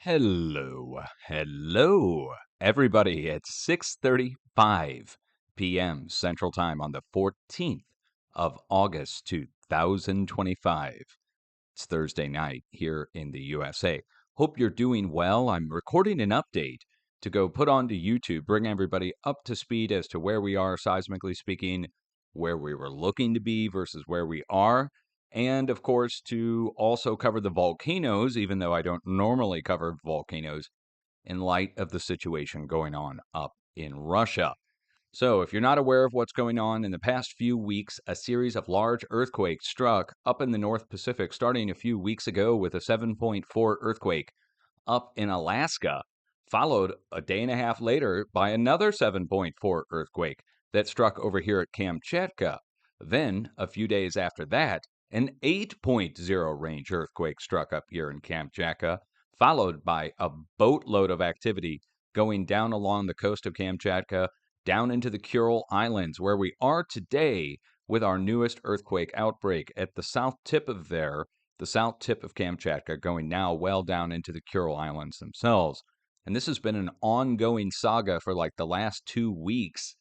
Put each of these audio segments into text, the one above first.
Hello, everybody. It's 6:35 p.m. Central Time on the 14th of August, 2025. It's Thursday night here in the USA. Hope you're doing well. I'm recording an update to go put onto YouTube, bring everybody up to speed as to where we are, seismically speaking, where we were looking to be versus where we are. And of course, to also cover the volcanoes, even though I don't normally cover volcanoes, in light of the situation going on up in Russia. So, if you're not aware of what's going on, in the past few weeks, a series of large earthquakes struck up in the North Pacific, starting a few weeks ago with a 7.4 earthquake up in Alaska, followed a day and a half later by another 7.4 earthquake that struck over here at Kamchatka. Then, a few days after that, an 8.0 range earthquake struck up here in Kamchatka, followed by a boatload of activity going down along the coast of Kamchatka, down into the Kuril Islands, where we are today with our newest earthquake outbreak at the south tip of the south tip of Kamchatka, going now well down into the Kuril Islands themselves. And this has been an ongoing saga for like the last 2 weeks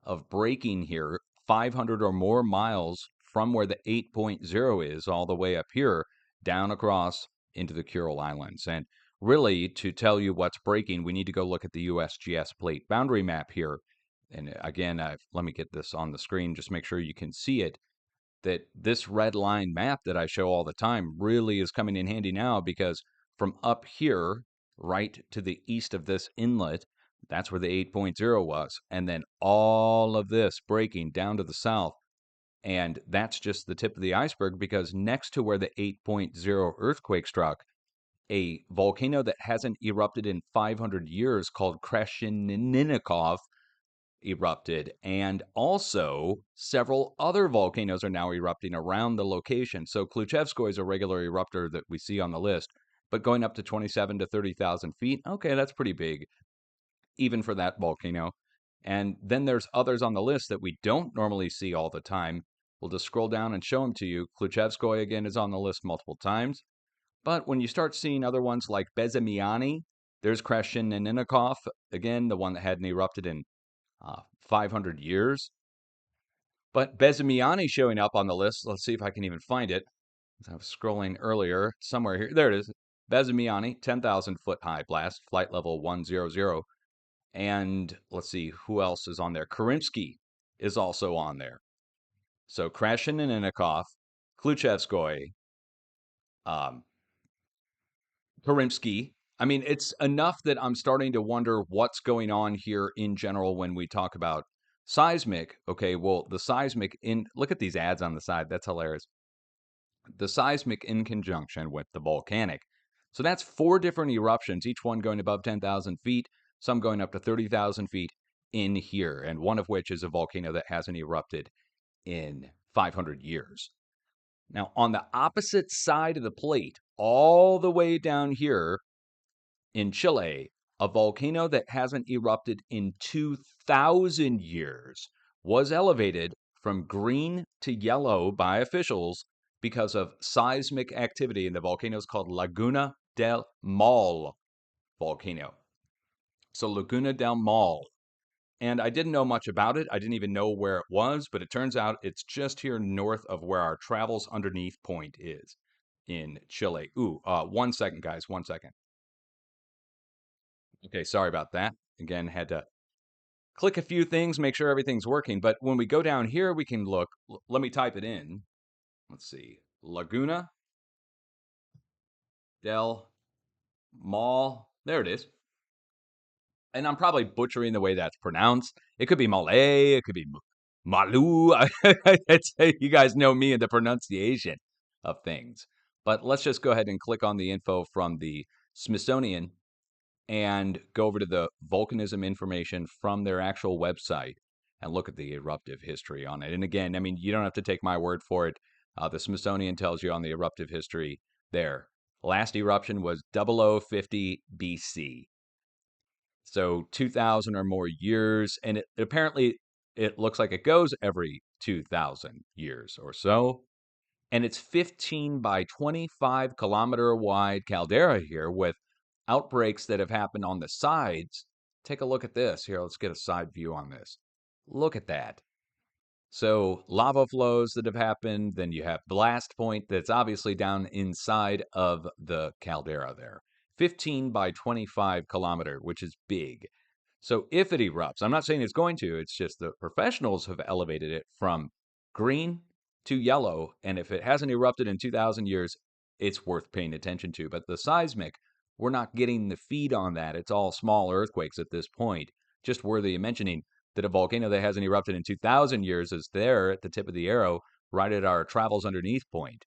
of breaking here 500 or more miles from where the 8.0 is, all the way up here, down across into the Kuril Islands. And really, to tell you what's breaking, we need to go look at the USGS plate boundary map here. And again, let me get this on the screen, just make sure you can see it, that this red line map that I show all the time really is coming in handy now, because from up here, right to the east of this inlet, that's where the 8.0 was. And then all of this breaking down to the south. And that's just the tip of the iceberg, because next to where the 8.0 earthquake struck, a volcano that hasn't erupted in 500 years called Krasheninnikov erupted, and also several other volcanoes are now erupting around the location. So Kluchevskoy is a regular eruptor that we see on the list, but going up to 27 to 30,000 feet, okay, that's pretty big, even for that volcano. And then there's others on the list that we don't normally see all the time. We'll just scroll down and show them to you. Kluchevskoy, again, is on the list multiple times. But when you start seeing other ones like Bezimiany, there's Krasheninnikov, again, the one that hadn't erupted in 500 years. But Bezimiany showing up on the list. Let's see if I can even find it. I was scrolling earlier somewhere here. There it is. Bezimiany, 10,000 foot high blast, flight level 100. And let's see who else is on there. Karinsky is also on there. So Krasheninnikov, Kluchevskoy, Karinsky. I mean, it's enough that I'm starting to wonder what's going on here in general when we talk about seismic. Okay, well, the seismic look at these ads on the side. That's hilarious. The seismic in conjunction with the volcanic. So that's 4 different eruptions, each one going above 10,000 feet, some going up to 30,000 feet in here, and one of which is a volcano that hasn't erupted in 500 years. Now, on the opposite side of the plate, all the way down here in Chile, a volcano that hasn't erupted in 2,000 years was elevated from green to yellow by officials because of seismic activity, and the volcano is called Laguna del Maule Volcano. So Laguna del Maule. And I didn't know much about it. I didn't even know where it was, but it turns out it's just here north of where our travels underneath point is in Chile. Ooh, 1 second, guys, 1 second. Okay, sorry about that. Again, had to click a few things, make sure everything's working. But when we go down here, we can look. Let me type it in. Let's see. Laguna del Maule. There it is. And I'm probably butchering the way that's pronounced. It could be Malay. It could be Malu. You guys know me and the pronunciation of things. But let's just go ahead and click on the info from the Smithsonian and go over to the volcanism information from their actual website and look at the eruptive history on it. And again, I mean, you don't have to take my word for it. The Smithsonian tells you on the eruptive history there. Last eruption was 0050 BC. So 2,000 or more years. And apparently it looks like it goes every 2,000 years or so. And it's 15 by 25 kilometer wide caldera here with outbreaks that have happened on the sides. Take a look at this. Here, let's get a side view on this. Look at that. So lava flows that have happened, then you have blast point that's obviously down inside of the caldera there. 15 by 25 kilometer, which is big. So if it erupts, I'm not saying it's going to, it's just the professionals have elevated it from green to yellow. And if it hasn't erupted in 2,000 years, it's worth paying attention to. But the seismic, we're not getting the feed on that. It's all small earthquakes at this point. Just worthy of mentioning that a volcano that hasn't erupted in 2,000 years is there at the tip of the arrow, right at our travels underneath point.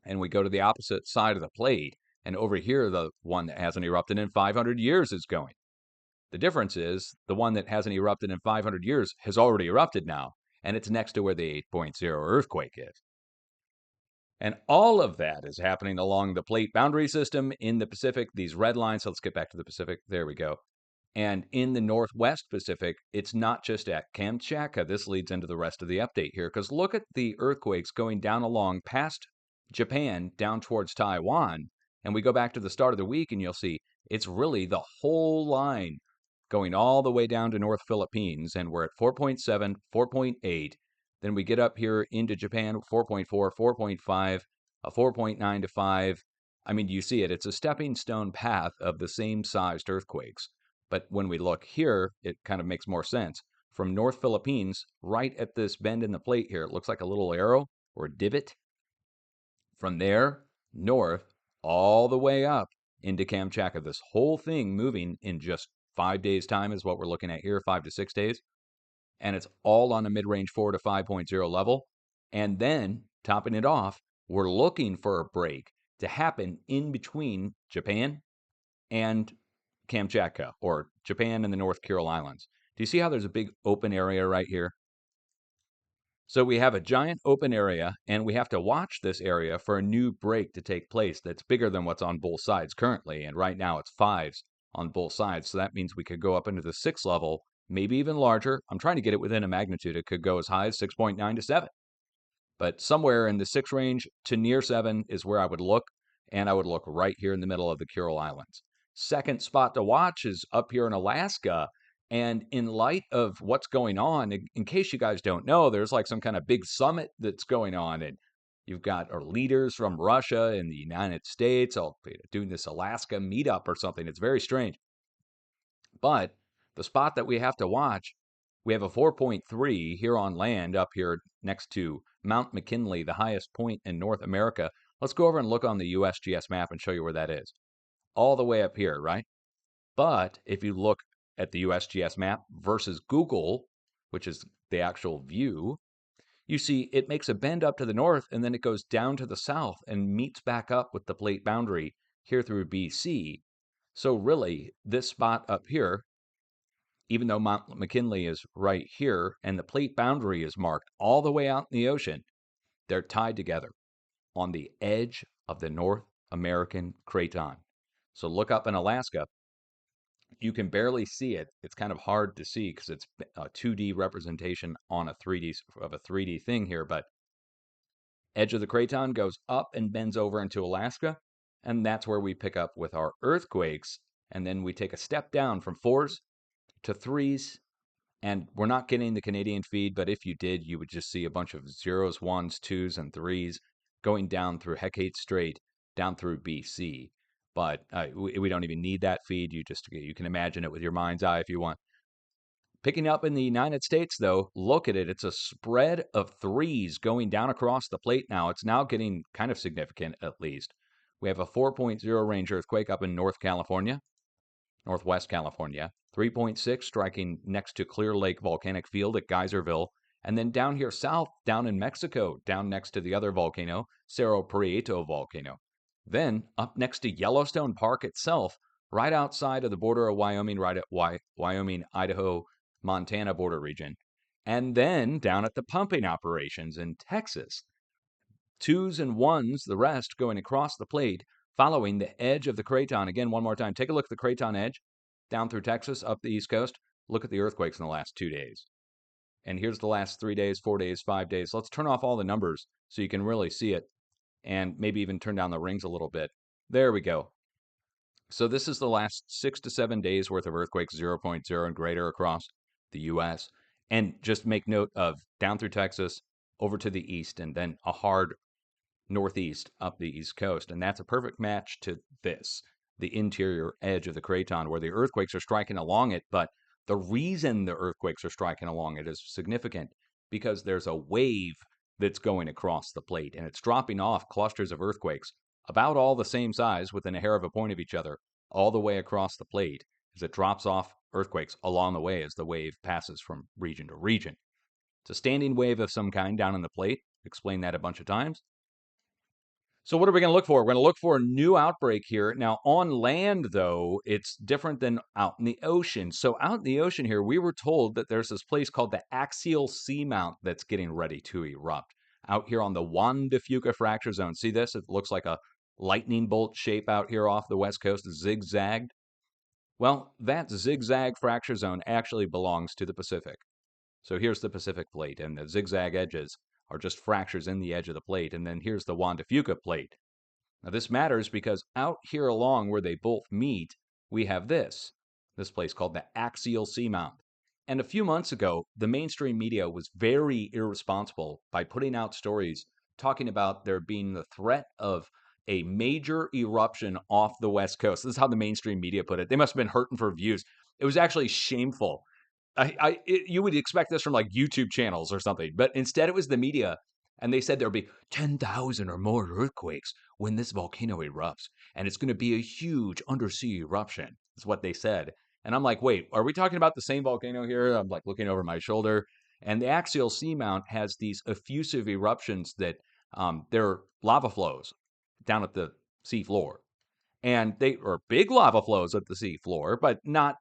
And we go to the opposite side of the plate, and over here, the one that hasn't erupted in 500 years is going. The difference is the one that hasn't erupted in 500 years has already erupted now, and it's next to where the 8.0 earthquake is. And all of that is happening along the plate boundary system in the Pacific. These red lines, so let's get back to the Pacific. There we go. And in the Northwest Pacific, it's not just at Kamchatka. This leads into the rest of the update here, because look at the earthquakes going down along past Japan down towards Taiwan. And we go back to the start of the week, and you'll see it's really the whole line going all the way down to North Philippines. And we're at 4.7, 4.8. Then we get up here into Japan, 4.4, 4.5, a 4.9 to 5. I mean, you see it. It's a stepping stone path of the same sized earthquakes. But when we look here, it kind of makes more sense. From North Philippines, right at this bend in the plate here, it looks like a little arrow or divot. From there, north, all the way up into Kamchatka. This whole thing moving in just 5 days' time is what we're looking at here, 5 to 6 days. And it's all on a mid-range 4 to 5.0 level. And then, topping it off, we're looking for a break to happen in between Japan and Kamchatka, or Japan and the North Kuril Islands. Do you see how there's a big open area right here? So we have a giant open area, and we have to watch this area for a new break to take place that's bigger than what's on both sides currently. And right now it's 5s on both sides. So that means we could go up into the 6 level, maybe even larger. I'm trying to get it within a magnitude. It could go as high as 6.9 to 7. But somewhere in the 6 range to near 7 is where I would look. And I would look right here in the middle of the Kuril Islands. Second spot to watch is up here in Alaska. And in light of what's going on, in case you guys don't know, there's like some kind of big summit that's going on. And you've got leaders from Russia and the United States all doing this Alaska meetup or something. It's very strange. But the spot that we have to watch, we have a 4.3 here on land up here next to Mount McKinley, the highest point in North America. Let's go over and look on the USGS map and show you where that is. All the way up here, right? But if you look at the USGS map versus Google, which is the actual view, you see it makes a bend up to the north and then it goes down to the south and meets back up with the plate boundary here through BC. So really, this spot up here, even though Mount McKinley is right here and the plate boundary is marked all the way out in the ocean, they're tied together on the edge of the North American craton. So look up in Alaska. You can barely see it. It's kind of hard to see because it's a 2D representation on a 3D thing here, but edge of the craton goes up and bends over into Alaska, and that's where we pick up with our earthquakes, and then we take a step down from 4s to 3s, and we're not getting the Canadian feed, but if you did, you would just see a bunch of 0s, 1s, 2s, and 3s going down through Hecate Strait, down through BC. But we don't even need that feed. You can imagine it with your mind's eye if you want. Picking up in the United States, though, look at it. It's a spread of 3s going down across the plate now. It's now getting kind of significant, at least. We have a 4.0 range earthquake up in Northwest California. 3.6 striking next to Clear Lake Volcanic Field at Geyserville. And then down here south, down in Mexico, down next to the other volcano, Cerro Prieto Volcano. Then, up next to Yellowstone Park itself, right outside of the border of Wyoming, right at Wyoming, Idaho, Montana border region. And then down at the pumping operations in Texas. 2s and 1s, the rest going across the plate, following the edge of the craton. Again, one more time, take a look at the craton edge, down through Texas, up the East Coast. Look at the earthquakes in the last 2 days. And here's the last 3 days, 4 days, 5 days. Let's turn off all the numbers so you can really see it, and maybe even turn down the rings a little bit. There we go. So this is the last 6 to 7 days worth of earthquakes 0.0 and greater across the U.S. And just make note of down through Texas, over to the east, and then a hard northeast up the east coast. And that's a perfect match to this, the interior edge of the craton where the earthquakes are striking along it. But the reason the earthquakes are striking along it is significant because there's a wave that's going across the plate and it's dropping off clusters of earthquakes about all the same size within a hair of a point of each other all the way across the plate as it drops off earthquakes along the way as the wave passes from region to region. It's a standing wave of some kind down in the plate. Explained that a bunch of times. So what are we going to look for? We're going to look for a new outbreak here. Now, on land, though, it's different than out in the ocean. So out in the ocean here, we were told that there's this place called the axial seamount that's getting ready to erupt. Out here on the Juan de Fuca fracture zone. See this? It looks like a lightning bolt shape out here off the west coast, zigzagged. Well, that zigzag fracture zone actually belongs to the Pacific. So here's the Pacific plate, and the zigzag edges are just fractures in the edge of the plate. And then here's the Juan de Fuca plate. Now, this matters because out here along where they both meet, we have this place called the axial seamount. And a few months ago, the mainstream media was very irresponsible by putting out stories talking about there being the threat of a major eruption off the West Coast. This is how the mainstream media put it. They must have been hurting for views. It was actually shameful. You would expect this from like YouTube channels or something, but instead it was the media, and they said there'll be 10,000 or more earthquakes when this volcano erupts, and it's going to be a huge undersea eruption. Is what they said, and I'm like, wait, are we talking about the same volcano here? I'm like looking over my shoulder, and the axial seamount has these effusive eruptions that they're lava flows down at the sea floor, and they are big lava flows at the sea floor, but not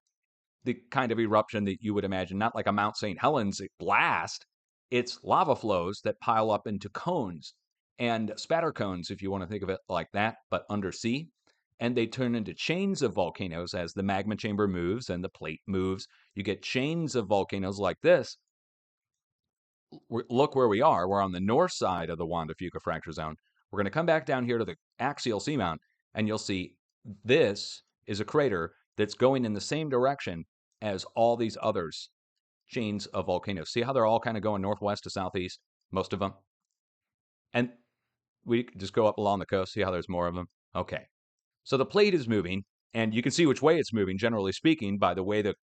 the kind of eruption that you would imagine, not like a Mount St. Helens blast. It's lava flows that pile up into cones and spatter cones, if you want to think of it like that, but undersea. And they turn into chains of volcanoes as the magma chamber moves and the plate moves. You get chains of volcanoes like this. Look where we are. We're on the north side of the Juan de Fuca fracture zone. We're going to come back down here to the axial seamount, and you'll see this is a crater that's going in the same direction as all these others chains of volcanoes. See how they're all kind of going northwest to southeast, most of them? And we just go up along the coast, see how there's more of them? Okay. So the plate is moving, and you can see which way it's moving, generally speaking, by the way the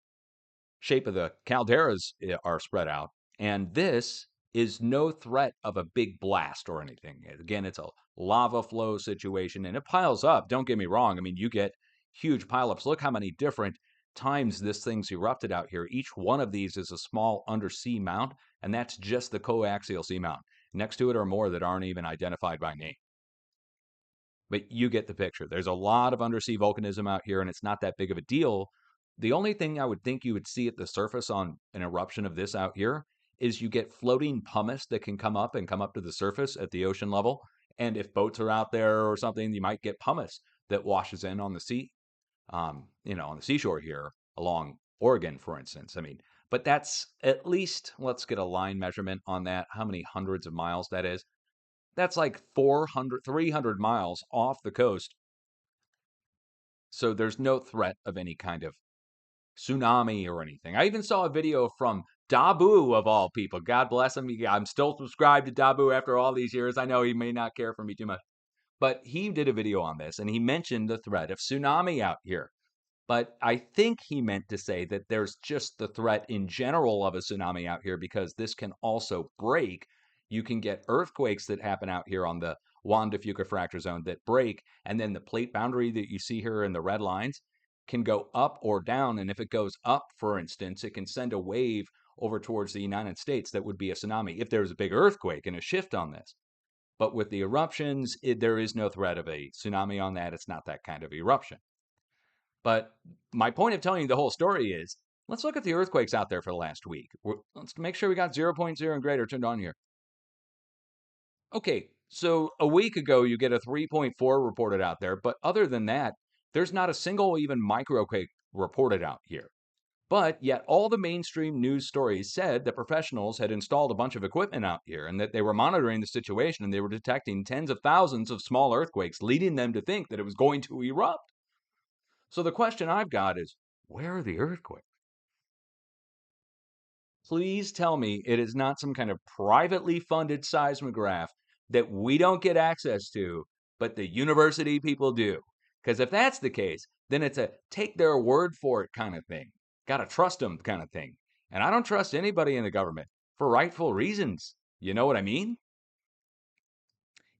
shape of the calderas are spread out. And this is no threat of a big blast or anything. Again, it's a lava flow situation, and it piles up. Don't get me wrong. I mean, you get huge pileups. Look how many different times this thing's erupted out here. Each one of these is a small undersea mount, and that's just the coaxial seamount. Next to it are more that aren't even identified by name. But you get the picture. There's a lot of undersea volcanism out here, and it's not that big of a deal. The only thing I would think you would see at the surface on an eruption of this out here is you get floating pumice that can come up to the surface at the ocean level. And if boats are out there or something, you might get pumice that washes in on the sea, on the seashore here along Oregon, for instance. I mean, but that's at least, let's get a line measurement on that, how many hundreds of miles that is. That's like 300 miles off the coast. So there's no threat of any kind of tsunami or anything. I even saw a video from Dabu, of all people. God bless him. I'm still subscribed to Dabu after all these years. I know he may not care for me too much. But he did a video on this, and he mentioned the threat of tsunami out here. But I think he meant to say that there's just the threat in general of a tsunami out here because this can also break. You can get earthquakes that happen out here on the Juan de Fuca fracture zone that break, and then the plate boundary that you see here in the red lines can go up or down. And if it goes up, for instance, it can send a wave over towards the United States that would be a tsunami if there's a big earthquake and a shift on this. But with the eruptions, there is no threat of a tsunami on that. It's not that kind of eruption. But my point of telling you the whole story is, let's look at the earthquakes out there for the last week. Let's make sure we got 0.0 and greater turned on here. Okay, so a week ago, you get a 3.4 reported out there. But other than that, there's not a single even microquake reported out here. But yet all the mainstream news stories said that professionals had installed a bunch of equipment out here and that they were monitoring the situation and they were detecting tens of thousands of small earthquakes, leading them to think that it was going to erupt. So the question I've got is, where are the earthquakes? Please tell me it is not some kind of privately funded seismograph that we don't get access to, but the university people do. Because if that's the case, then it's a take their word for it kind of thing. Got to trust them kind of thing. And I don't trust anybody in the government for rightful reasons. You know what I mean?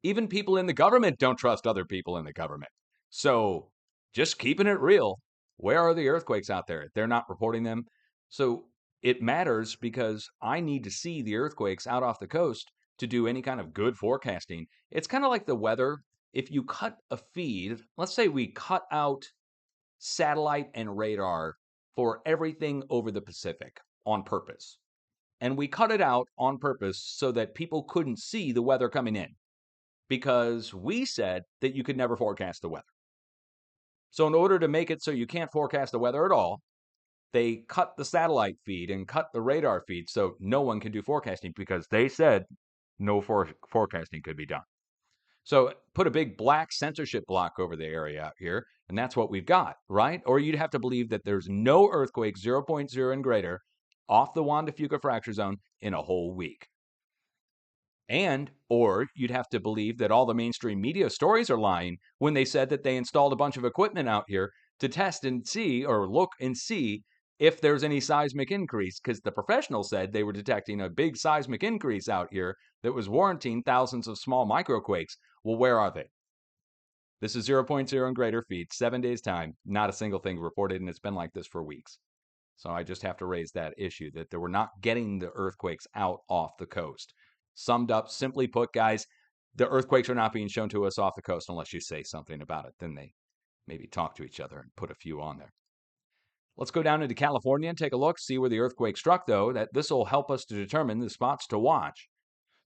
Even people in the government don't trust other people in the government. So, just keeping it real, where are the earthquakes out there? They're not reporting them. So, it matters because I need to see the earthquakes out off the coast to do any kind of good forecasting. It's kind of like the weather. If you cut a feed, let's say we cut out satellite and radar for everything over the Pacific on purpose. And we cut it out on purpose so that people couldn't see the weather coming in because we said that you could never forecast the weather. So, in order to make it so you can't forecast the weather at all, they cut the satellite feed and cut the radar feed so no one can do forecasting because they said no forecasting could be done. So, put a big black censorship block over the area out here, and that's what we've got, right? Or you'd have to believe that there's no earthquake 0.0 and greater off the Juan de Fuca fracture zone in a whole week. Or you'd have to believe that all the mainstream media stories are lying when they said that they installed a bunch of equipment out here to test and see or look and see if there's any seismic increase, because the professionals said they were detecting a big seismic increase out here that was warranting thousands of small microquakes. Well, where are they? This is 0.0 and greater feet, 7 days time, not a single thing reported, and it's been like this for weeks. So I just have to raise that issue that they were not getting the earthquakes out off the coast. Summed up, simply put, guys, the earthquakes are not being shown to us off the coast unless you say something about it. Then they maybe talk to each other and put a few on there. Let's go down into California and take a look, see where the earthquake struck, though. That this will help us to determine the spots to watch.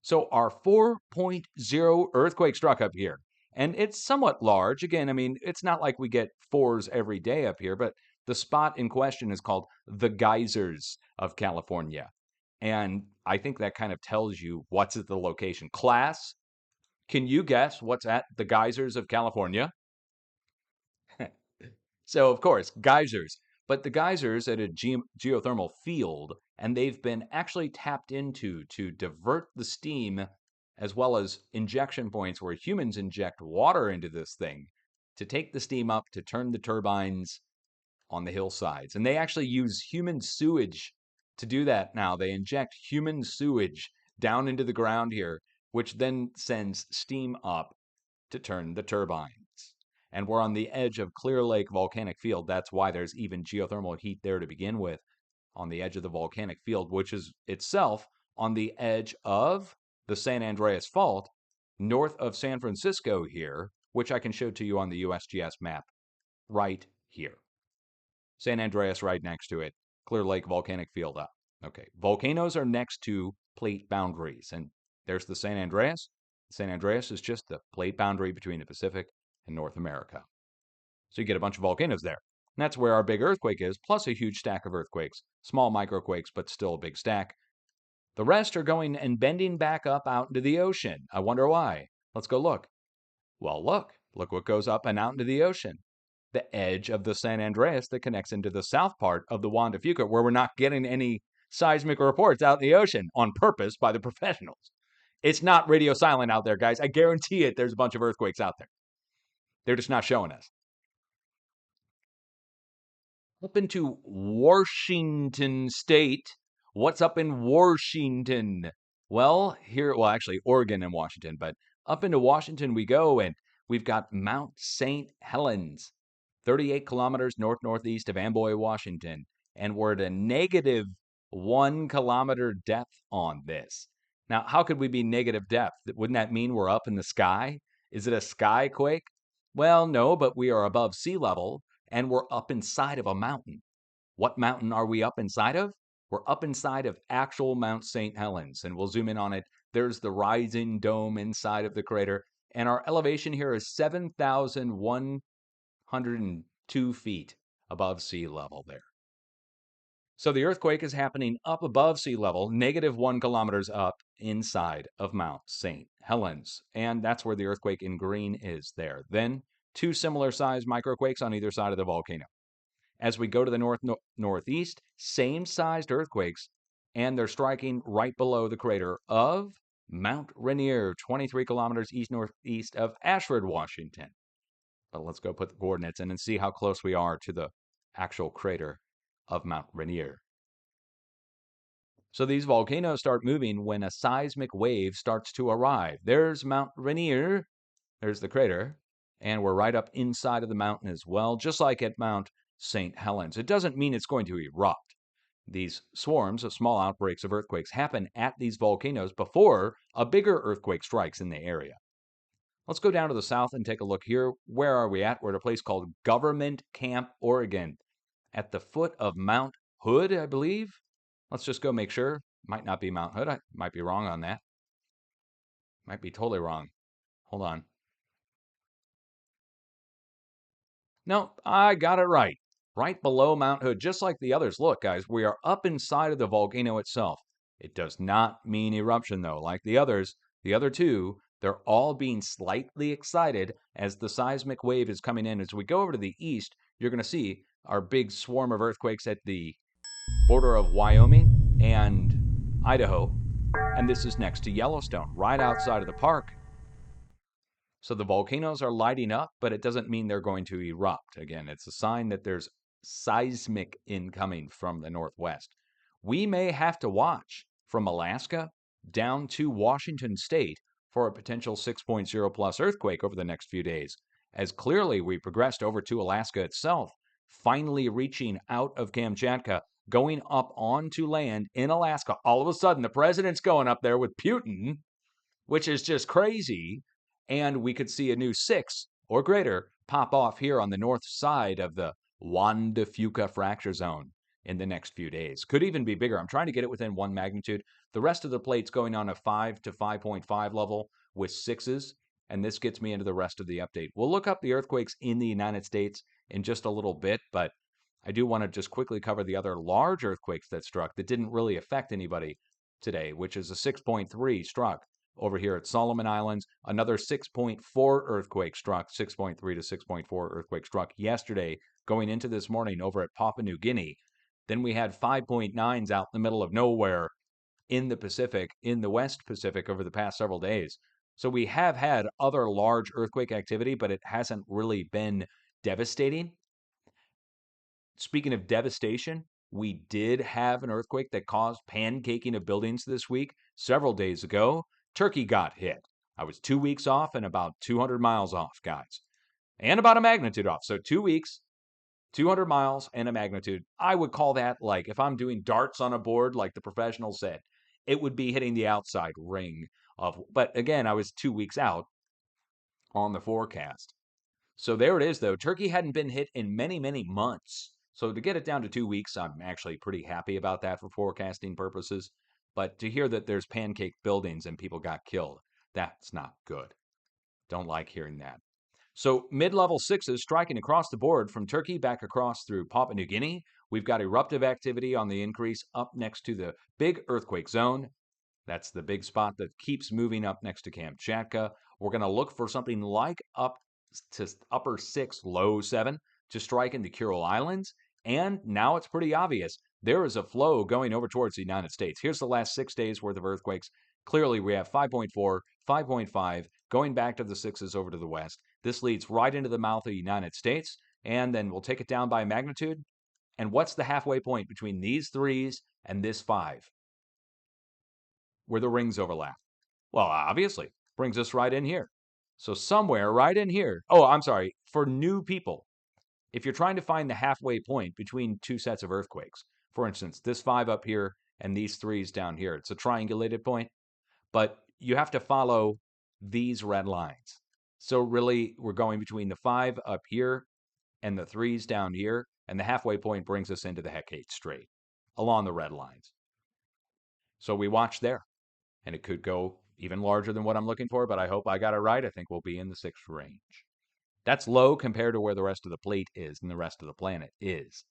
So our 4.0 earthquake struck up here. And it's somewhat large. Again, I mean, it's not like we get fours every day up here, but the spot in question is called the Geysers of California. And I think that kind of tells you what's at the location. Class, can you guess what's at the Geysers of California? So, of course, geysers. But the geysers at a geothermal field, and they've been actually tapped into to divert the steam as well as injection points where humans inject water into this thing to take the steam up to turn the turbines on the hillsides. And they actually use human sewage to do that now. They inject human sewage down into the ground here, which then sends steam up to turn the turbines. And we're on the edge of Clear Lake volcanic field. That's why there's even geothermal heat there to begin with, on the edge of the volcanic field, which is itself on the edge of the San Andreas Fault, north of San Francisco here, which I can show to you on the USGS map right here. San Andreas right next to it, Clear Lake volcanic field up. Okay, volcanoes are next to plate boundaries, and there's the San Andreas. San Andreas is just the plate boundary between the Pacific and North America. So you get a bunch of volcanoes there. And that's where our big earthquake is, plus a huge stack of earthquakes. Small microquakes, but still a big stack. The rest are going and bending back up out into the ocean. I wonder why. Let's go look. Well, look what goes up and out into the ocean. The edge of the San Andreas that connects into the south part of the Juan de Fuca, where we're not getting any seismic reports out in the ocean on purpose by the professionals. It's not radio silent out there, guys. I guarantee it, there's a bunch of earthquakes out there. They're just not showing us. Up into Washington State. What's up in Washington? Well, actually, Oregon and Washington, but up into Washington we go, and we've got Mount St. Helens, 38 kilometers northeast of Amboy, Washington, and we're at a negative 1 kilometer depth on this. Now, how could we be negative depth? Wouldn't that mean we're up in the sky? Is it a sky quake? Well, no, but we are above sea level, and we're up inside of a mountain. What mountain are we up inside of? We're up inside of actual Mount St. Helens, and we'll zoom in on it. There's the rising dome inside of the crater, and our elevation here is 7,102 feet above sea level there. So the earthquake is happening up above sea level, negative 1 kilometers up inside of Mount St. Helens, and that's where the earthquake in green is there. Then two similar sized microquakes on either side of the volcano. As we go to the northeast, same sized earthquakes, and they're striking right below the crater of Mount Rainier, 23 kilometers east-northeast of Ashford, Washington. But let's go put the coordinates in and see how close we are to the actual crater of Mount Rainier. So these volcanoes start moving when a seismic wave starts to arrive. There's Mount Rainier, there's the crater, and we're right up inside of the mountain as well, just like at Mount St. Helens. It doesn't mean it's going to erupt. These swarms of small outbreaks of earthquakes happen at these volcanoes before a bigger earthquake strikes in the area. Let's go down to the south and take a look here. Where are we at? We're at a place called Government Camp, Oregon, at the foot of Mount Hood, I believe. Let's just go make sure. Might not be Mount Hood. I might be wrong on that. Might be totally wrong. Hold on. No, I got it right. Right below Mount Hood, just like the others. Look, guys, we are up inside of the volcano itself. It does not mean eruption, though. Like the others, the other two, they're all being slightly excited as the seismic wave is coming in. As we go over to the east, you're going to see our big swarm of earthquakes at the border of Wyoming and Idaho. And this is next to Yellowstone, right outside of the park. So the volcanoes are lighting up, but it doesn't mean they're going to erupt. Again, it's a sign that there's seismic incoming from the northwest. We may have to watch from Alaska down to Washington State for a potential 6.0 plus earthquake over the next few days, as clearly we progressed over to Alaska itself, finally reaching out of Kamchatka, going up onto land in Alaska. All of a sudden, the president's going up there with Putin, which is just crazy. And we could see a new 6 or greater pop off here on the north side of the Juan de Fuca fracture zone in the next few days. Could even be bigger. I'm trying to get it within 1 magnitude. The rest of the plate's going on a 5 to 5.5 level with 6s, and this gets me into the rest of the update. We'll look up the earthquakes in the United States in just a little bit, but I do want to just quickly cover the other large earthquakes that struck that didn't really affect anybody today, which is a 6.3 struck over here at Solomon Islands. Another 6.4 earthquake struck, 6.3 to 6.4 earthquake struck yesterday going into this morning over at Papua New Guinea. Then we had 5.9s out in the middle of nowhere in the Pacific, in the West Pacific over the past several days. So we have had other large earthquake activity, but it hasn't really been devastating. Speaking of devastation, we did have an earthquake that caused pancaking of buildings this week. Several days ago, Turkey got hit. I was 2 weeks off and about 200 miles off, guys. And about a magnitude off. So 2 weeks, 200 miles, and a magnitude. I would call that like if I'm doing darts on a board, like the professionals said, it would be hitting the outside ring of. But again, I was 2 weeks out on the forecast. So there it is, though. Turkey hadn't been hit in many, many months. So to get it down to 2 weeks, I'm actually pretty happy about that for forecasting purposes. But to hear that there's pancake buildings and people got killed, that's not good. Don't like hearing that. So mid-level 6s striking across the board from Turkey back across through Papua New Guinea. We've got eruptive activity on the increase up next to the big earthquake zone. That's the big spot that keeps moving up next to Kamchatka. We're going to look for something like up to upper 6, low 7 to strike into Kuril Islands. And now it's pretty obvious. There is a flow going over towards the United States. Here's the last 6 days worth of earthquakes. Clearly, we have 5.4, 5.5, going back to the 6s over to the west. This leads right into the mouth of the United States. And then we'll take it down by magnitude. And what's the halfway point between these 3s and this 5? Where the rings overlap. Well, obviously, brings us right in here. So somewhere right in here. Oh, I'm sorry. For new people, if you're trying to find the halfway point between 2 sets of earthquakes, for instance, this 5 up here and these 3s down here, it's a triangulated point, but you have to follow these red lines. So really, we're going between the 5 up here and the 3s down here, and the halfway point brings us into the Hecate Strait along the red lines. So we watch there. And it could go even larger than what I'm looking for, but I hope I got it right. I think we'll be in the 6 range. That's low compared to where the rest of the plate is and the rest of the planet is.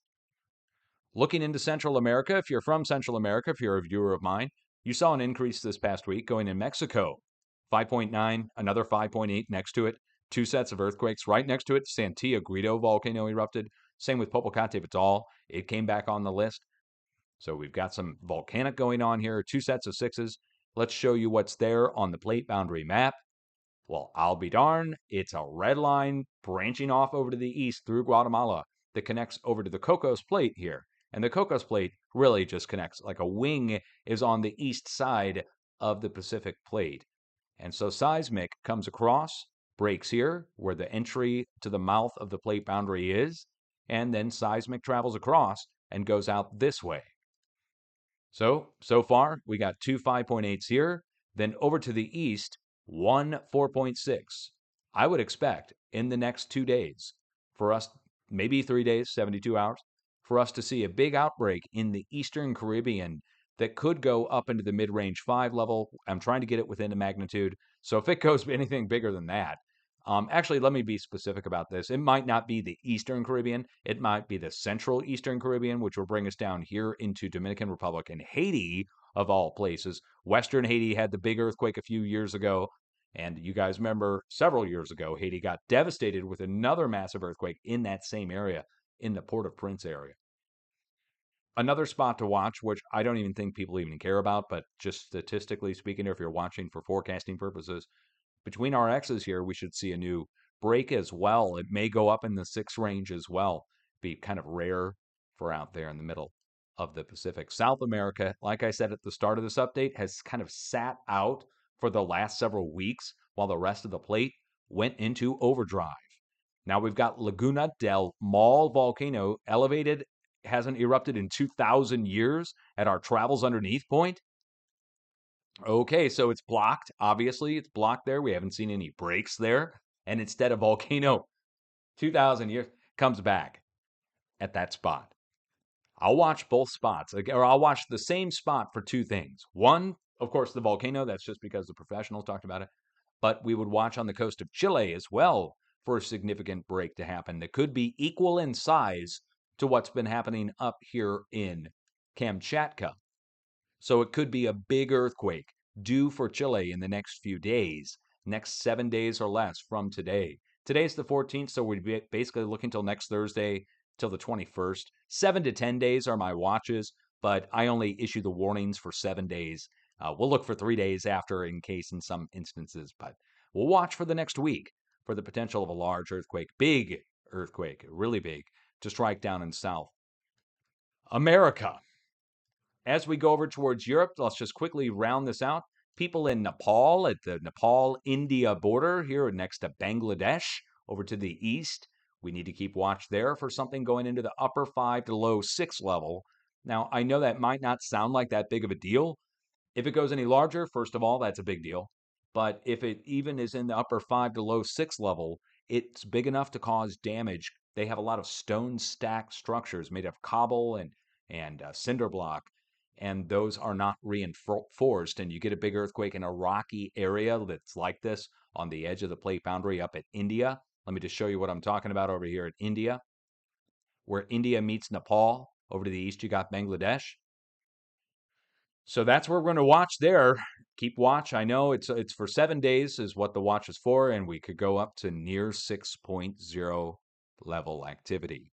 Looking into Central America, if you're from Central America, if you're a viewer of mine, you saw an increase this past week going in Mexico. 5.9, another 5.8 next to it. 2 sets of earthquakes right next to it. Santiaguito volcano erupted. Same with Popocatépetl. It came back on the list. So we've got some volcanic going on here, 2 sets of 6s. Let's show you what's there on the plate boundary map. Well, I'll be darned, it's a red line branching off over to the east through Guatemala that connects over to the Cocos Plate here. And the Cocos Plate really just connects, like a wing is on the east side of the Pacific Plate. And so seismic comes across, breaks here where the entry to the mouth of the plate boundary is, and then seismic travels across and goes out this way. So far, we got 2 5.8s here. Then over to the east, 1 4.6. I would expect in the next 2 days for us, maybe 3 days, 72 hours, for us to see a big outbreak in the Eastern Caribbean that could go up into the mid-range 5 level. I'm trying to get it within the magnitude. So if it goes anything bigger than that, actually, let me be specific about this. It might not be the Eastern Caribbean. It might be the Central Eastern Caribbean, which will bring us down here into Dominican Republic and Haiti, of all places. Western Haiti had the big earthquake a few years ago. And you guys remember several years ago, Haiti got devastated with another massive earthquake in that same area, in the Port-au-Prince area. Another spot to watch, which I don't even think people even care about, but just statistically speaking, if you're watching for forecasting purposes, between our X's here, we should see a new break as well. It may go up in the 6 range as well. Be kind of rare for out there in the middle of the Pacific. South America, like I said at the start of this update, has kind of sat out for the last several weeks while the rest of the plate went into overdrive. Now we've got Laguna del Maule Volcano elevated, hasn't erupted in 2,000 years at our travels underneath point. Okay, so it's blocked. Obviously, it's blocked there. We haven't seen any breaks there. And instead, a volcano, 2,000 years, comes back at that spot. I'll watch both spots, or I'll watch the same spot for 2 things. One, of course, the volcano. That's just because the professionals talked about it. But we would watch on the coast of Chile as well for a significant break to happen that could be equal in size to what's been happening up here in Kamchatka. So it could be a big earthquake due for Chile in the next few days, next 7 days or less from today. Today's the 14th, so we'd be basically looking till next Thursday, till the 21st. 7 to 10 days are my watches, but I only issue the warnings for 7 days. We'll look for 3 days after in case in some instances, but we'll watch for the next week for the potential of a large earthquake, big earthquake, really big, to strike down in South America. As we go over towards Europe, let's just quickly round this out. People in Nepal at the Nepal-India border here next to Bangladesh over to the east. We need to keep watch there for something going into the upper 5 to low 6 level. Now, I know that might not sound like that big of a deal. If it goes any larger, first of all, that's a big deal. But if it even is in the upper 5 to low 6 level, it's big enough to cause damage. They have a lot of stone stacked structures made of cobble and cinder block, and those are not reinforced. And you get a big earthquake in a rocky area that's like this on the edge of the plate boundary up at India. Let me just show you what I'm talking about over here at India, where India meets Nepal. Over to the east, you got Bangladesh. So that's where we're going to watch there. Keep watch. I know it's for 7 days is what the watch is for, and we could go up to near 6.0 level activity.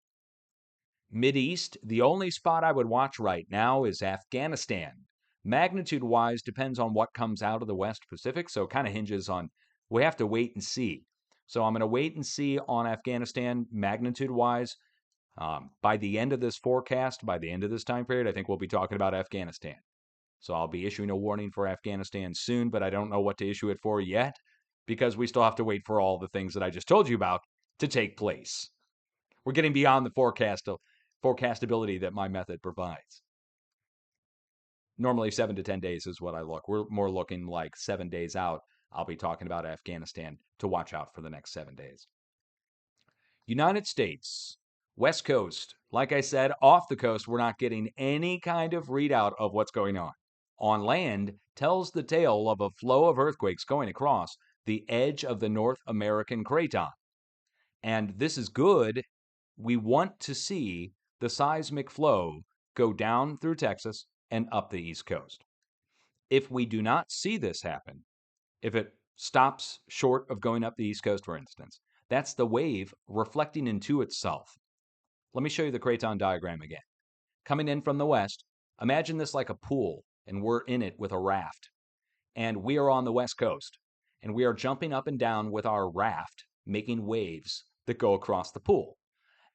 Mideast, the only spot I would watch right now is Afghanistan. Magnitude-wise depends on what comes out of the West Pacific, so it kind of hinges on, we have to wait and see. So I'm going to wait and see on Afghanistan magnitude-wise. By the end of this forecast, by the end of this time period, I think we'll be talking about Afghanistan. So I'll be issuing a warning for Afghanistan soon, but I don't know what to issue it for yet because we still have to wait for all the things that I just told you about to take place. We're getting beyond the forecastability that my method provides. Normally 7 to 10 days is what I look. We're more looking like 7 days out. I'll be talking about Afghanistan to watch out for the next 7 days. United States, West Coast. Like I said, off the coast, we're not getting any kind of readout of what's going on. On land, tells the tale of a flow of earthquakes going across the edge of the North American craton. And this is good. We want to see the seismic flow go down through Texas and up the East Coast. If we do not see this happen, if it stops short of going up the East Coast, for instance. That's the wave reflecting into itself. Let me show you the craton diagram again. Coming in from the west, imagine this like a pool, and we're in it with a raft. And we are on the west coast, and we are jumping up and down with our raft, making waves that go across the pool.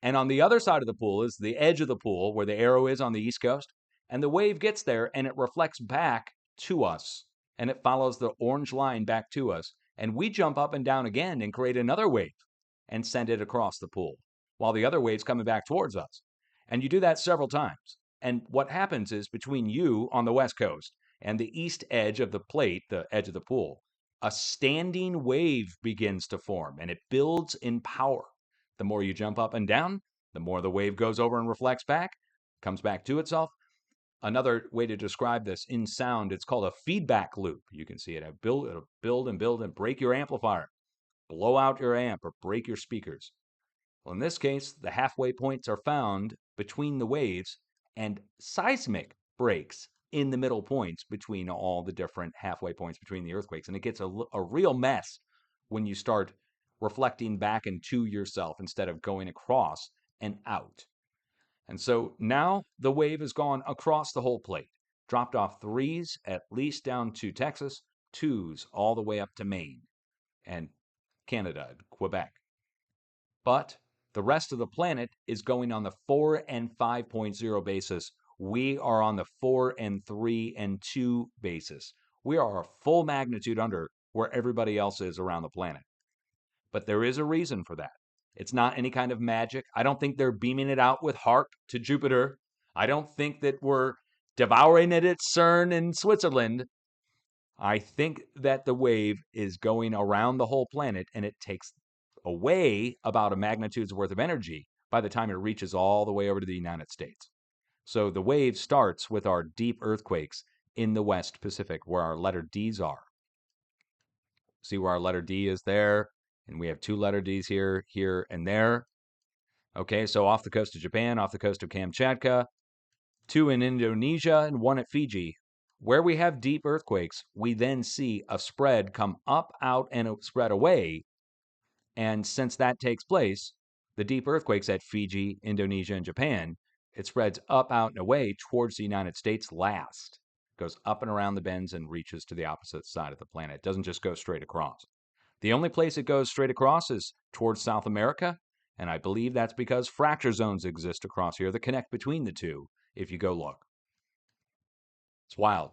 And on the other side of the pool is the edge of the pool where the arrow is on the east coast. And the wave gets there and it reflects back to us. And it follows the orange line back to us. And we jump up and down again and create another wave and send it across the pool while the other wave's coming back towards us. And you do that several times. And what happens is between you on the west coast and the east edge of the plate, the edge of the pool, a standing wave begins to form and it builds in power. The more you jump up and down, the more the wave goes over and reflects back, comes back to itself. Another way to describe this in sound, it's called a feedback loop. You can see it. It'll build and build and break your amplifier, blow out your amp, or break your speakers. Well, in this case, the halfway points are found between the waves, and seismic breaks in the middle points between all the different halfway points between the earthquakes. And it gets a real mess when you start reflecting back into yourself instead of going across and out. And so now the wave has gone across the whole plate, dropped off threes at least down to Texas, twos all the way up to Maine and Canada and Quebec. But the rest of the planet is going on the 4 and 5.0 basis. We are on the 4 and 3 and 2 basis. We are a full magnitude under where everybody else is around the planet. But there is a reason for that. It's not any kind of magic. I don't think they're beaming it out with HARP to Jupiter. I don't think that we're devouring it at CERN in Switzerland. I think that the wave is going around the whole planet and it takes away about a magnitude's worth of energy by the time it reaches all the way over to the United States. So the wave starts with our deep earthquakes in the West Pacific where our letter Ds are. See where our letter D is there? And we have two letter Ds here, here, and there. Okay, so off the coast of Japan, off the coast of Kamchatka, two in Indonesia, and one at Fiji. Where we have deep earthquakes, we then see a spread come up, out, and spread away. And since that takes place, the deep earthquakes at Fiji, Indonesia, and Japan, it spreads up, out, and away towards the United States last. It goes up and around the bends and reaches to the opposite side of the planet. It doesn't just go straight across. The only place it goes straight across is towards South America, and I believe that's because fracture zones exist across here that connect between the two if you go look. It's wild.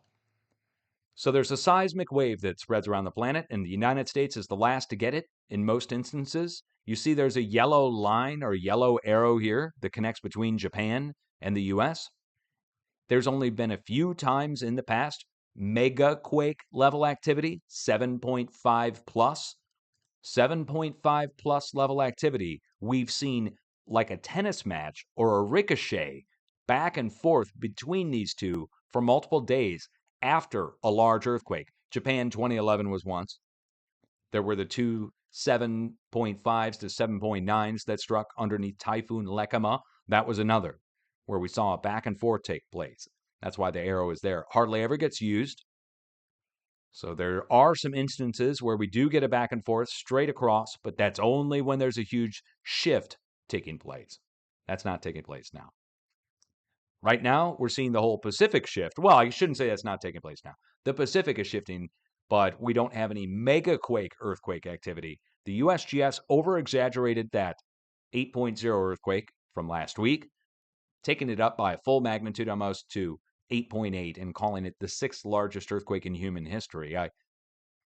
So there's a seismic wave that spreads around the planet, and the United States is the last to get it in most instances. You see there's a yellow line or yellow arrow here that connects between Japan and the US. There's only been a few times in the past mega quake level activity, 7.5 plus. 7.5 plus level activity, we've seen like a tennis match or a ricochet back and forth between these two for multiple days after a large earthquake. Japan 2011 was once. There were the two 7.5s to 7.9s that struck underneath Typhoon Lekama. That was another, where we saw a back and forth take place. That's why the arrow is there. Hardly ever gets used. So there are some instances where we do get a back and forth straight across, but that's only when there's a huge shift taking place. That's not taking place now. Right now, we're seeing the whole Pacific shift. Well, I shouldn't say that's not taking place now. The Pacific is shifting, but we don't have any mega quake earthquake activity. The USGS over-exaggerated that 8.0 earthquake from last week, taking it up by a full magnitude almost to 8.8 and calling it the sixth largest earthquake in human history. I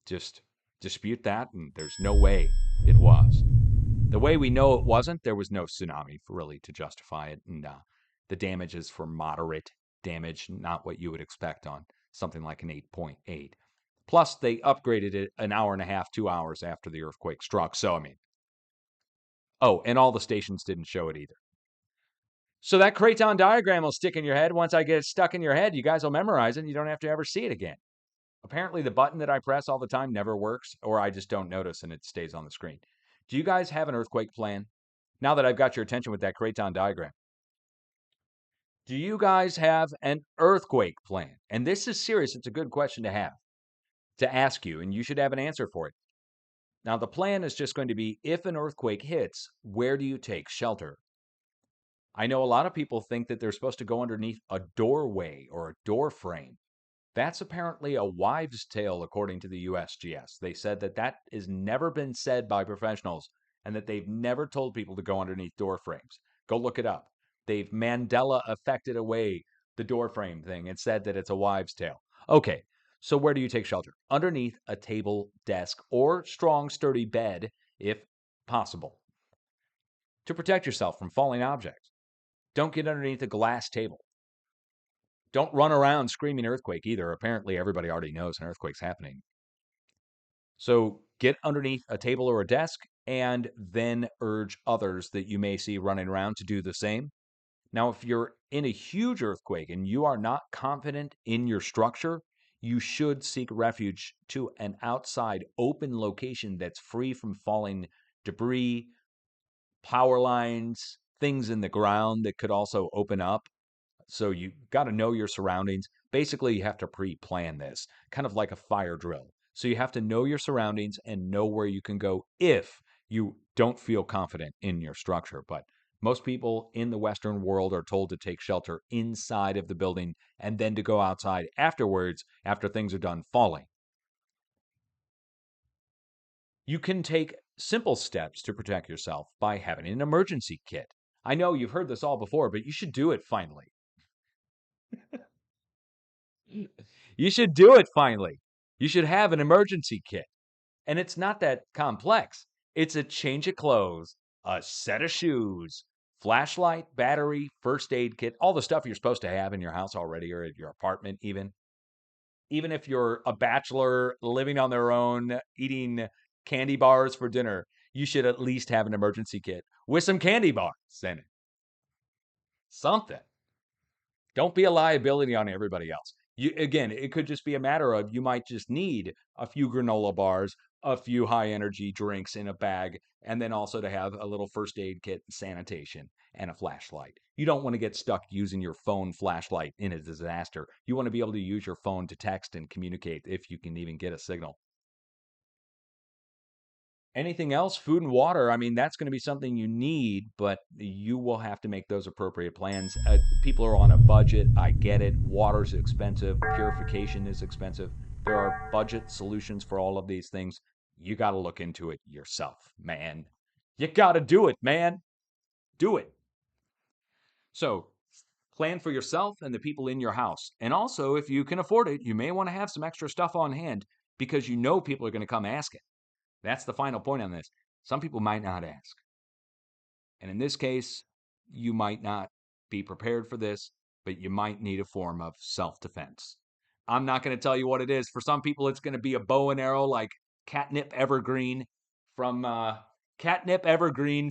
just dispute that, and there's no way it was. The way we know it wasn't, there was no tsunami really to justify it, and the damage is for moderate damage, not what you would expect on something like an 8.8. Plus, they upgraded it an hour and a half, 2 hours after the earthquake struck. So, I mean, oh, and all the stations didn't show it either. So that craton diagram will stick in your head. Once I get it stuck in your head, you guys will memorize it and you don't have to ever see it again. Apparently the button that I press all the time never works, or I just don't notice and it stays on the screen. Do you guys have an earthquake plan? Now that I've got your attention with that craton diagram. Do you guys have an earthquake plan? And this is serious. It's a good question to have. to ask you, and you should have an answer for it. Now, the plan is just going to be, if an earthquake hits, where do you take shelter? I know a lot of people think that they're supposed to go underneath a doorway or a door frame. That's apparently a wives' tale, according to the USGS. They said that that has never been said by professionals and that they've never told people to go underneath door frames. Go look it up. They've Mandela affected away the door frame thing and said that it's a wives' tale. Okay, so where do you take shelter? Underneath a table, desk, or strong, sturdy bed, if possible, to protect yourself from falling objects. Don't get underneath a glass table. Don't run around screaming earthquake either. Apparently, everybody already knows an earthquake's happening. So get underneath a table or a desk and then urge others that you may see running around to do the same. Now, if you're in a huge earthquake and you are not confident in your structure, you should seek refuge to an outside open location that's free from falling debris, power lines, things in the ground that could also open up. So you got to know your surroundings. Basically, you have to pre-plan this, kind of like a fire drill. So you have to know your surroundings and know where you can go if you don't feel confident in your structure. But most people in the Western world are told to take shelter inside of the building and then to go outside afterwards after things are done falling. You can take simple steps to protect yourself by having an emergency kit. I know you've heard this all before, but you should do it finally. You should do it finally. You should have an emergency kit. And it's not that complex. It's a change of clothes, a set of shoes, flashlight, battery, first aid kit, all the stuff you're supposed to have in your house already or at your apartment even. Even if you're a bachelor living on their own, eating candy bars for dinner, you should at least have an emergency kit with some candy bars in it. Something. Don't be a liability on everybody else. Again, it could just be a matter of you might just need a few granola bars, a few high energy drinks in a bag, and then also to have a little first aid kit, sanitation, and a flashlight. You don't want to get stuck using your phone flashlight in a disaster. You want to be able to use your phone to text and communicate if you can even get a signal. Anything else, food and water, I mean, that's going to be something you need, but you will have to make those appropriate plans. People are on a budget. I get it. Water's expensive. Purification is expensive. There are budget solutions for all of these things. You got to look into it yourself, man. You got to do it, man. Do it. So plan for yourself and the people in your house. And also, if you can afford it, you may want to have some extra stuff on hand because you know people are going to come ask it. That's the final point on this. Some people might not ask. And in this case, you might not be prepared for this, but you might need a form of self-defense. I'm not going to tell you what it is. For some people, it's going to be a bow and arrow like Catnip Evergreen from Catnip Evergreen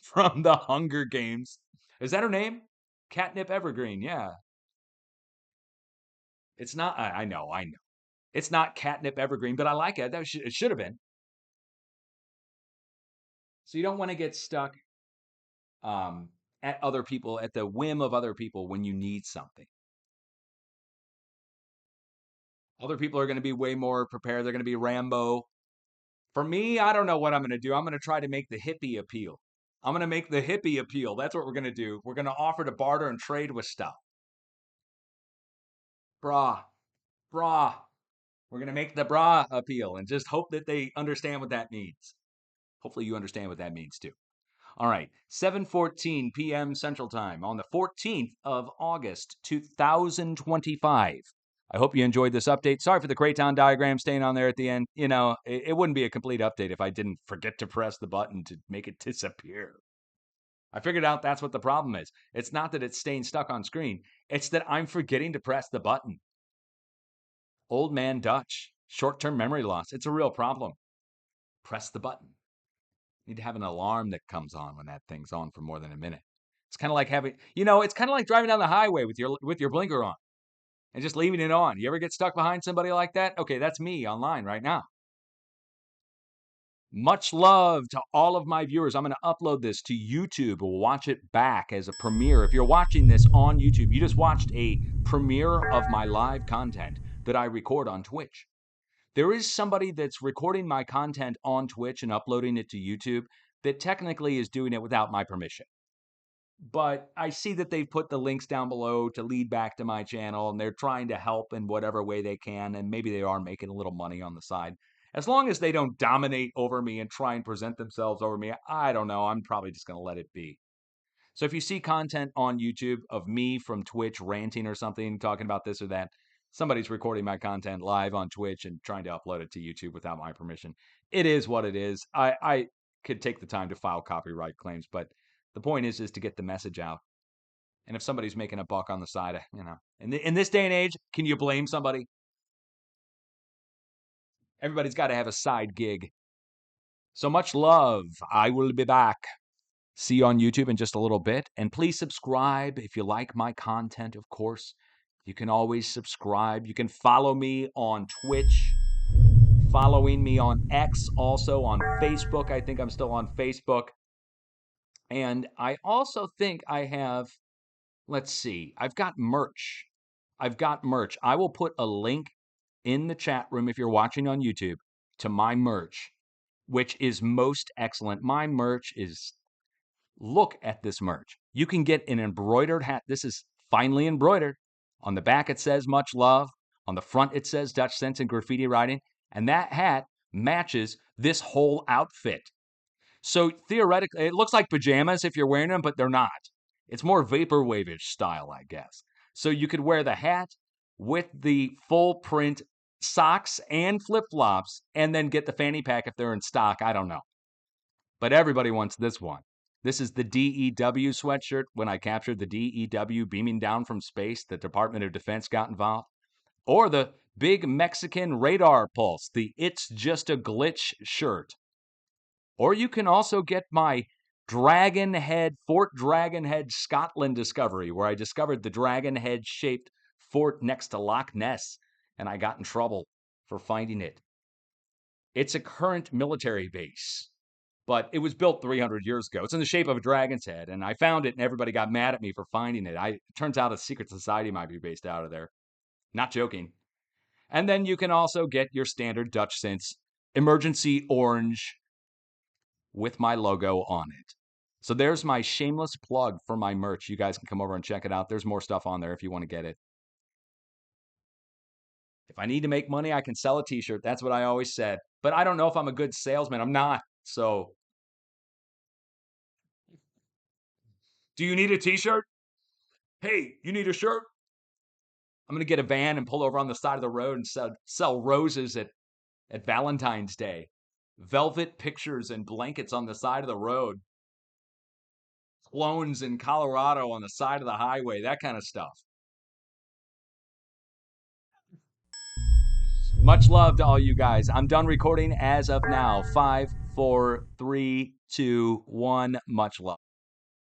from the Hunger Games. Is that her name? Catnip Evergreen, yeah. It's not, I know. It's not Catnip Evergreen, but I like it. It should have been. So you don't want to get stuck at other people, at the whim of other people when you need something. Other people are going to be way more prepared. They're going to be Rambo. For me, I don't know what I'm going to do. I'm going to try to make the hippie appeal. I'm going to make the hippie appeal. That's what we're going to do. We're going to offer to barter and trade with stuff. Bra. We're going to make the bra appeal and just hope that they understand what that means. Hopefully you understand what that means too. All right, 7:14 p.m. Central Time on the 14th of August, 2025. I hope you enjoyed this update. Sorry for the Craton diagram staying on there at the end. You know, it wouldn't be a complete update if I didn't forget to press the button to make it disappear. I figured out that's what the problem is. It's not that it's staying stuck on screen. It's that I'm forgetting to press the button. Old man Dutch, short-term memory loss. It's a real problem. Press the button. Need to have an alarm that comes on when that thing's on for more than a minute. It's kind of like having, it's kind of like driving down the highway with your blinker on and just leaving it on. You ever get stuck behind somebody like that? Okay, that's me online right now. Much love to all of my viewers. I'm going to upload this to YouTube. We'll watch it back as a premiere. If you're watching this on YouTube, you just watched a premiere of my live content that I record on Twitch. There is somebody that's recording my content on Twitch and uploading it to YouTube that technically is doing it without my permission. But I see that they've put the links down below to lead back to my channel, and they're trying to help in whatever way they can, and maybe they are making a little money on the side. As long as they don't dominate over me and try and present themselves over me, I don't know. I'm probably just going to let it be. So if you see content on YouTube of me from Twitch ranting or something, talking about this or that, somebody's recording my content live on Twitch and trying to upload it to YouTube without my permission. It is what it is. I could take the time to file copyright claims, but the point is to get the message out. And if somebody's making a buck on the side, in this day and age, can you blame somebody? Everybody's got to have a side gig. So much love. I will be back. See you on YouTube in just a little bit. And please subscribe if you like my content, of course. You can always subscribe. You can follow me on Twitch, following me on X, also on Facebook. I think I'm still on Facebook. And I also think I have, let's see, I've got merch. I will put a link in the chat room if you're watching on YouTube to my merch, which is most excellent. My merch is, look at this merch. You can get an embroidered hat. This is finely embroidered. On the back, it says much love. On the front, it says Dutch sense and graffiti writing. And that hat matches this whole outfit. So theoretically, it looks like pajamas if you're wearing them, but they're not. It's more vaporwave-ish style, I guess. So you could wear the hat with the full print socks and flip-flops, and then get the fanny pack if they're in stock. I don't know. But everybody wants this one. This is the DEW sweatshirt. When I captured the DEW beaming down from space, the Department of Defense got involved. Or the big Mexican radar pulse, the It's Just a Glitch shirt. Or you can also get my Fort Dragon Head, Scotland discovery, where I discovered the dragon head shaped fort next to Loch Ness, and I got in trouble for finding it. It's a current military base, but it was built 300 years ago. It's in the shape of a dragon's head, and I found it, and everybody got mad at me for finding it. It turns out a secret society might be based out of there. Not joking. And then you can also get your standard Dutch Sense emergency orange with my logo on it. So there's my shameless plug for my merch. You guys can come over and check it out. There's more stuff on there if you want to get it. If I need to make money, I can sell a t-shirt. That's what I always said. But I don't know if I'm a good salesman. I'm not. So do you need a t-shirt? Hey, you need a shirt? I'm going to get a van and pull over on the side of the road and sell roses at Valentine's Day. Velvet pictures and blankets on the side of the road. Clones in Colorado on the side of the highway, that kind of stuff. Much love to all you guys. I'm done recording as of now. 5, 4, 3, 2, 1. Much love.